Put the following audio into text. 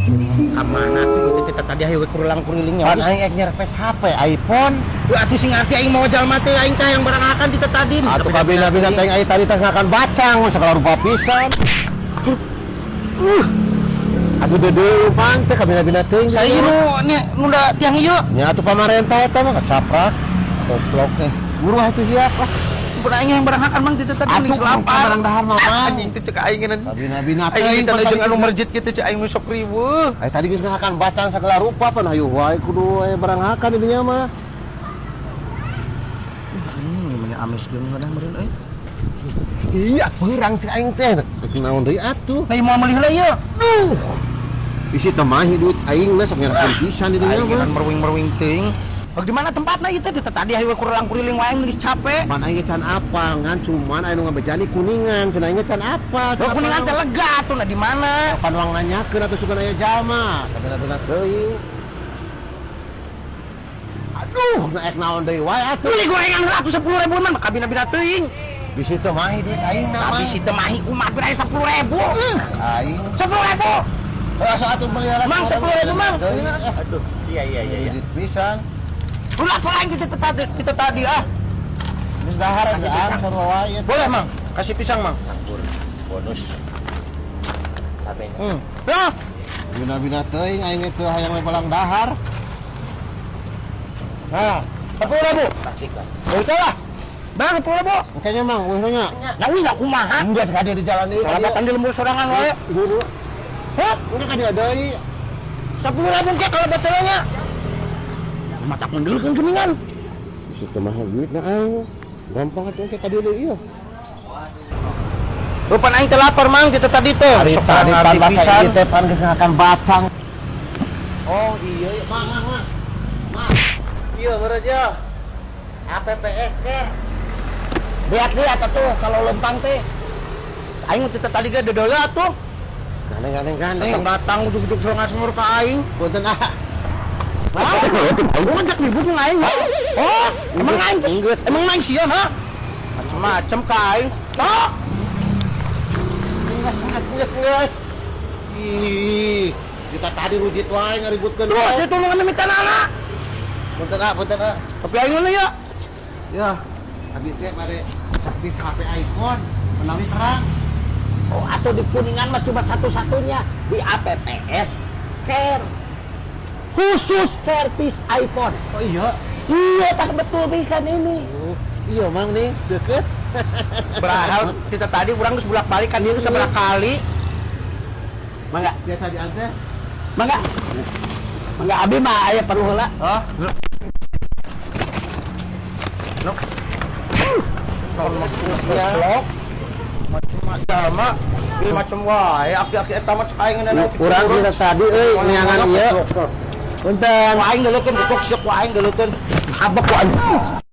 Kamana tuh kita tadi hayu kurilang-kurilingnya. Pan aing nyerpes HP iPhone. Atuh sing arti aing mau jalma teh aing teh yang barang kita tadi. Atuh kabina-bina teh aing tadi teh ngakan bacang sakala rupa pisan. Aduh deudeu Mang teh kabina-bina teh. Saya nu da tiang ieu. Nya atuh pamarentah eta mah kacaprak. Goblok teh. Buru atuh siap lah. Pernah aing yang barang tadi tadi Atuh selapan. barang dahar mah. Anjing teh cek aing nan. Kabina-bina teh. Aing teh jeung anu masjid kitu cek aing nu sok riweuh. Ay tadi geus ngakan bacang sagala rupa pan hayu wae kudu barang hakan di dinya mah. Namanya amis jeung kadang meureun euy. Iya, peurang cek aing teh. Naon deui atuh? Lai moal meulih heula ieu. Bisi teh mah hidup aing na sok nyerakeun pisan di dinya Aing mah. kan merwing-merwing teuing. Di mana tempatna ieu teh tadi hayu kurilang-kuriling wae geus capek. Pan aing can apa ngan cuman aya nu ngabejani kuningan, cenah aing can apa? Kuningan teh lega atuh di mana? Pan wang nanyakeun atuh sugan aya jalma. Kadang-kadang teuing. Aduh, naek naon deui wae atuh. Beli gorengan 110.000 mah kabina-bina teuing. Bisi teh mah hidup aing na mah. Tapi si teh mah kumaha bere 10.000. Aing 10.000. asa atuh beli alas. Mang 10.000 mang. Aduh, Iya. duit pisan. Ulah lain kita tadi ah. Geus dahar aja ang sarua wae. Boleh mang, kasih pisang mang. Bonus. Tapenya. Ya, Bina-bina teuing aing teh hayang we balang dahar. nah 10.000. Plastik lah. Boleh lah. Bang 10.000. Kayaknya mang weh nya. Ya wih lah kumaha. Enggak sekali di jalan ieu. Salabatan di lembur sorangan wae. Dulu. Hah? Enggak kan deui. 10.000 ke kalau batelnya. Matak mendeulkeun geuningan. Situ mah duitna aing. Gampang atuh ke kadieu ieu. Rupan aing teh lapar mang kita tadi teh. Sok tadi pan pisan. bahasa ieu teh pan geus ngakan bacang. Oh iya, mang. Mang. Iya bereja. APPS ker. Lihat atuh kalau lempang teh. Aing teh tadi ge dedeula atuh. Gandeng. Datang ujug-ujug sorangan semur ka aing. Punten ah. Aing ngajak ribut jeung aing. Oh, emang aing geus emang aing sieun ha? Macem-macem ka aing. Cok. Nges. Ih, kita tadi rujit wae ngaributkeun. Terus saya tolong minta nana. Punten ah. Tapi aing heula ya. Ya, habis teh mare aktif HP iPhone menawi terang. Oh, atau di Kuningan mah cuma satu-satunya di APPS Care. Khusus servis iPhone. Oh iya. Iya, tak betul pisan ini. Iya mang nih, deket. Berahal kita tadi urang geus bolak-balik kan ieu sabelah kali. Mangga, Biasa diantar. mangga. Mangga abi mah aya perlu heula. Hah? Ya. Macam-macam ieu macam wae aki-aki eta mah cek aing nana. Urang kita tadi euy neangan ieu. Punten. Ku aing geuleukeun, ku aing geuleukeun. Abak ku aing.